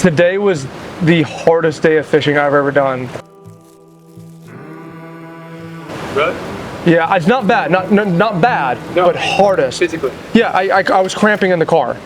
Today was the hardest day of fishing I've ever done. Really? Yeah, it's not bad, not bad, no, but hardest. Physically? Yeah, I was cramping in the car.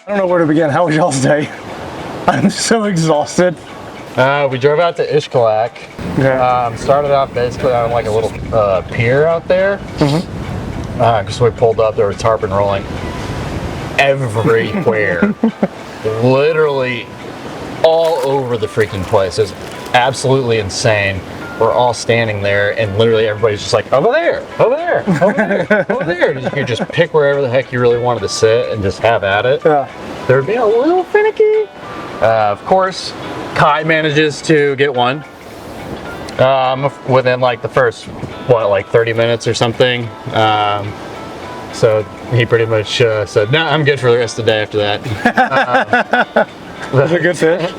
I don't know where to begin. How was y'all's day? I'm so exhausted. We drove out to Ishkalak. Yeah. Started out basically on like a little pier out there. Because we pulled up, there was tarpon rolling everywhere. Literally all over the freaking place. It was absolutely insane. We're all standing there and literally everybody's just like, over there, over there, over there, over there. You could just pick wherever the heck you really wanted to sit and just have at it. Yeah. They were being a little finicky. Of course, Kai manages to get one within like the first, like 30 minutes or something. So he pretty much said, no, I'm good for the rest of the day after that. Was it a good fish?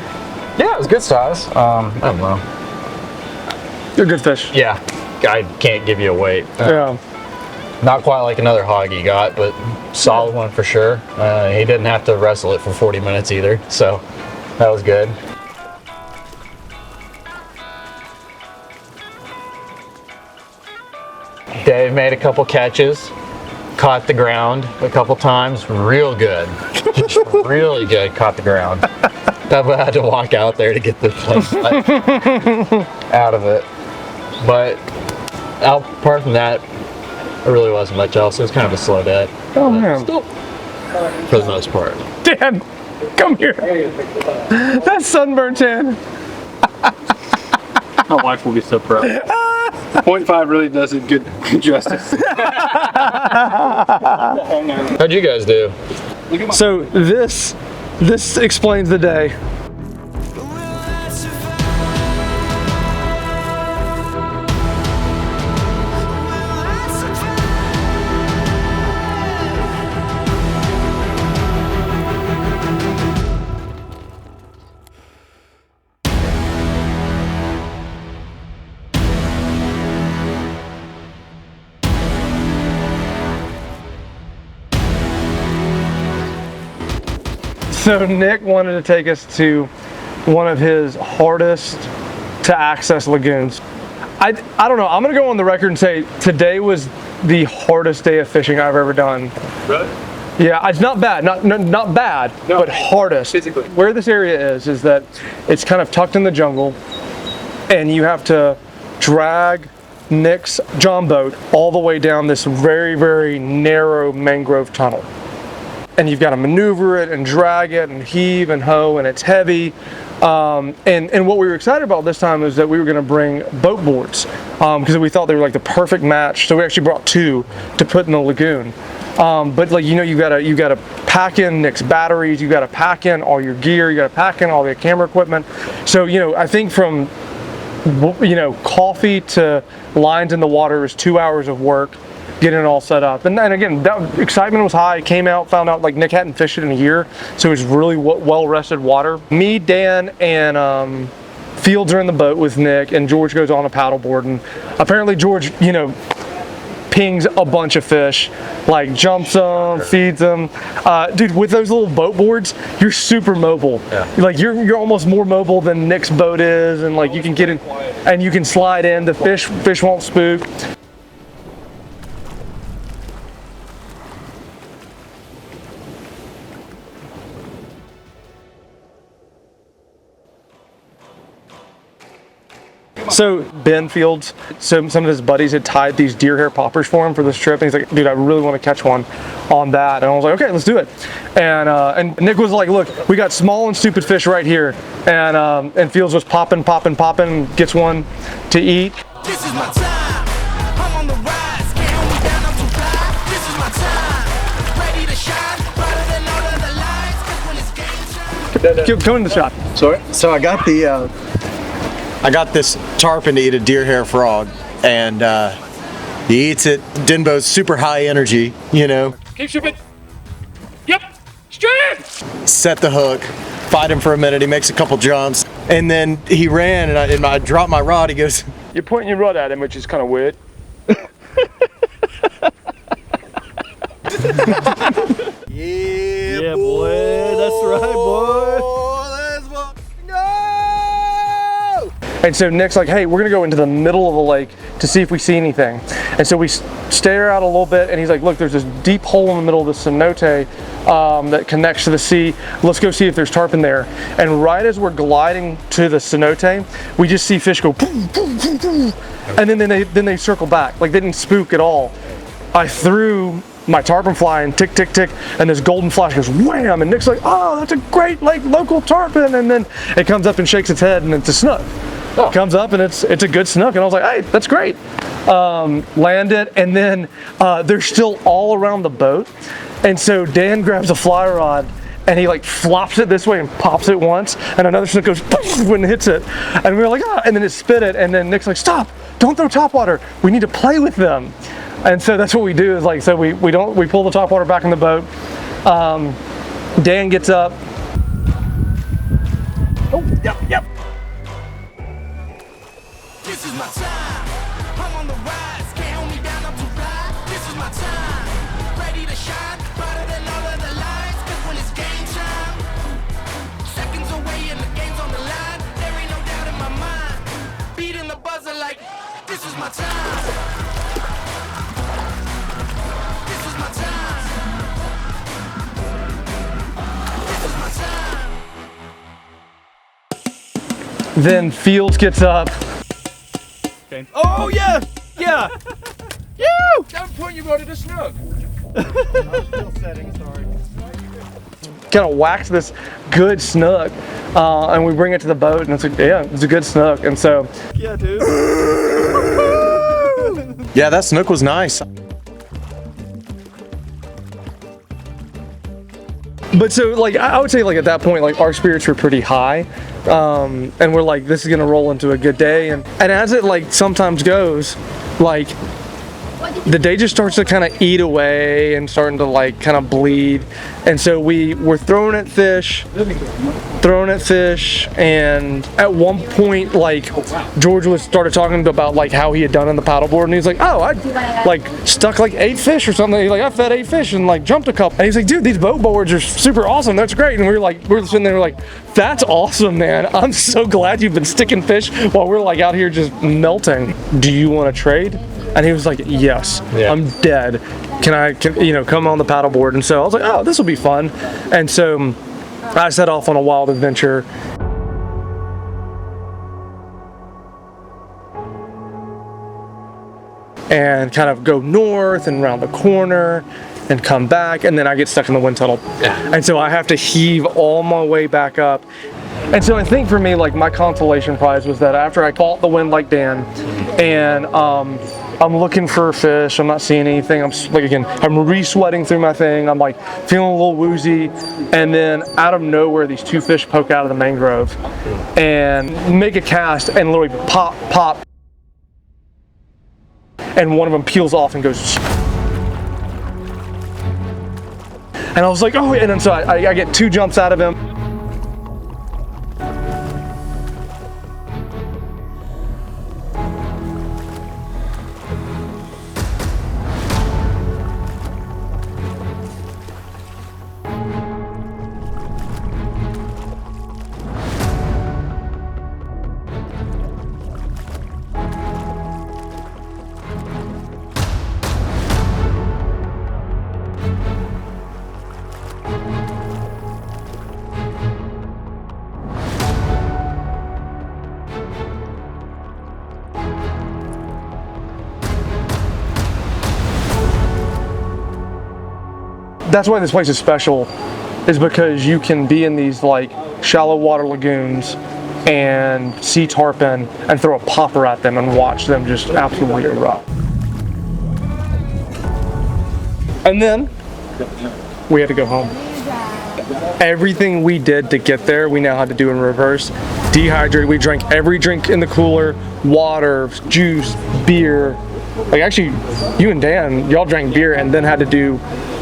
Yeah, it was good size. I don't know. They're good fish. Yeah, I can't give you a weight. Yeah. Not quite like another hog he got, but solid one for sure. He didn't have to wrestle it for 40 minutes either, so that was good. Dave made a couple catches, caught the ground a couple times, real good. Just really good, caught the ground. I had to walk out there to get the place out of it. But apart from that, there really wasn't much else. It was kind of a slow day. Oh man. Still, for the most part. Dan, come here. That's sunburnt tan. My wife will be so proud. 0.5 really does it good justice. How'd you guys do? So this explains the day. So Nick wanted to take us to one of his hardest to access lagoons. I don't know, I'm gonna go on the record and say today was the hardest day of fishing I've ever done. Really? Yeah, it's not bad, not bad, no, but hardest. Physically. Where this area is that it's kind of tucked in the jungle and you have to drag Nick's Jonboat all the way down this very, very narrow mangrove tunnel. And you've got to maneuver it and drag it and heave and hoe, and it's heavy. And what we were excited about this time is that we were going to bring boat boards because we thought they were like the perfect match. So we actually brought 2 to put in the lagoon. But like, you know, you gotta pack in Nick's batteries, you gotta pack in all your gear, you gotta pack in all your camera equipment. So, you know, I think from, you know, coffee to lines in the water is 2 hours of work getting it all set up. And again, that excitement was high. Came out, found out like Nick hadn't fished it in a year, so it was really well rested water. Me, Dan, and Fields are in the boat with Nick, and George goes on a paddleboard. And apparently George, you know, pings a bunch of fish, like jumps them, feeds them. Dude, with those little boat boards, you're super mobile. Yeah. Like you're almost more mobile than Nick's boat is, and like you can get in and you can slide in. The fish won't spook. So Ben Fields, some of his buddies had tied these deer hair poppers for him for this trip, and he's like, dude, I really want to catch one on that. And I was like, okay, let's do it. And Nick was like, look, we got small and stupid fish right here. And Fields was popping, gets one to eat. This is my time. I'm on the rise. Can't hold me down, I'm too fly. This is my time. Ready to shine. Brighter than all of the lights. 'Cause when it's game time. Come in the shot. Sorry? So I got this tarpon to eat a deer hair frog, and he eats it. Denbo's super high energy, you know. Keep shipping. Yep. Straight. Set the hook, fight him for a minute. He makes a couple jumps, and then he ran, and I dropped my rod. He goes, You're pointing your rod at him, which is kind of weird. "Yeah, boy, that's right, boy." Let's go. And so Nick's like, hey, we're gonna go into the middle of the lake to see if we see anything. And so we stare out a little bit, and he's like, look, there's this deep hole in the middle of the cenote that connects to the sea. Let's go see if there's tarpon there. And right as we're gliding to the cenote, we just see fish go, boom, boom, boom, boom. And then they circle back. Like, they didn't spook at all. I threw my tarpon fly and tick, tick, tick, and this golden flash goes wham, and Nick's like, oh, that's a great like local tarpon. And then it comes up and shakes its head, and it's a snook. It comes up and it's a good snook, and I was like, hey, that's great. Land it, and then they're still all around the boat. And so Dan grabs a fly rod and he like flops it this way and pops it once, and another snook goes poof when it hits it, and we were like, ah, and then it spit it, and then Nick's like, stop, don't throw topwater, we need to play with them. And so that's what we do, is like, so we pull the topwater back in the boat. Dan gets up. Oh, yep. This is my time. I'm on the rise. Can't hold me down, I'm too fly. This is my time. Ready to shine. Brighter than all of the lights. Cause when it's game time, seconds away and the game's on the line. There ain't no doubt in my mind. Beating the buzzer like, this is my time. This is my time. This is my time. Then Fields gets up. Oh yeah, yeah. Don't point your rod at a snook. Kind of whacks this good snook, and we bring it to the boat, and it's a good snook. And so Yeah, dude. Yeah, that snook was nice. but so like I would say, like, at that point, like, our spirits were pretty high, and we're like, this is gonna roll into a good day. And as it like sometimes goes, like, the day just starts to kind of eat away and starting to like kind of bleed. And so we were throwing at fish, and at one point, like, George started talking about like how he had done on the paddleboard, and he's like, oh, I like stuck like 8 fish or something. He's like, I fed 8 fish and like jumped a couple. And he's like, dude, these boat boards are super awesome, that's great. And we're sitting there like, that's awesome, man, I'm so glad you've been sticking fish while we're like out here just melting. Do you want to trade? And he was like, yes, Yeah. I'm dead. Can come on the paddleboard? And so I was like, oh, this will be fun. And so I set off on a wild adventure. And kind of go north and around the corner and come back, and then I get stuck in the wind tunnel. Yeah. And so I have to heave all my way back up. And so I think for me, like, my consolation prize was that after I fought the wind like Dan, and I'm looking for fish, I'm not seeing anything, I'm re-sweating through my thing, I'm like feeling a little woozy, and then out of nowhere these 2 fish poke out of the mangrove and make a cast and literally pop, and one of them peels off and goes, and I was like, oh, and then so I get 2 jumps out of him. That's why this place is special, is because you can be in these like shallow water lagoons and see tarpon and throw a popper at them and watch them just absolutely erupt. And then we had to go home. everything we did to get there, we now had to do in reverse. Dehydrated, we drank every drink in the cooler, water, juice, beer. Like actually, you and Dan, y'all drank beer and then had to do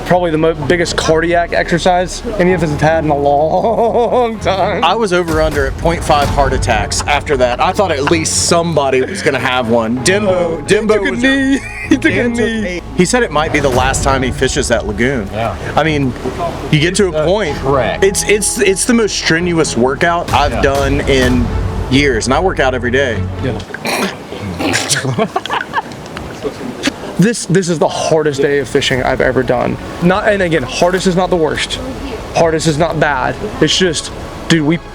probably the biggest cardiac exercise any of us have had in a long time. I was over under at 0.5 heart attacks after that. I thought at least somebody was gonna have one. Dimbo took a was knee. He took a Dan took knee. He said it might be the last time he fishes that lagoon. Yeah. I mean, you get to a point. Correct. It's the most strenuous workout I've done in years, and I work out every day. This is the hardest day of fishing I've ever done. And again, hardest is not the worst. Hardest is not bad. It's just, dude, we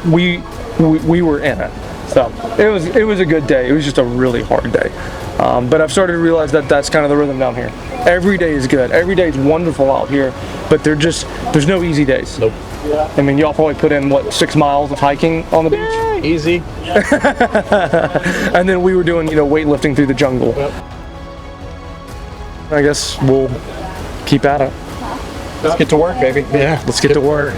were in it. So it was a good day. It was just a really hard day. But I've started to realize that that's kind of the rhythm down here. Every day is good. Every day is wonderful out here. But there's no easy days. Nope. I mean, y'all probably put in what, 6 miles of hiking on the beach, Easy. and then we were doing weightlifting through the jungle. Yep. I guess we'll keep at it. Let's get to work, baby. Yeah, let's get to work.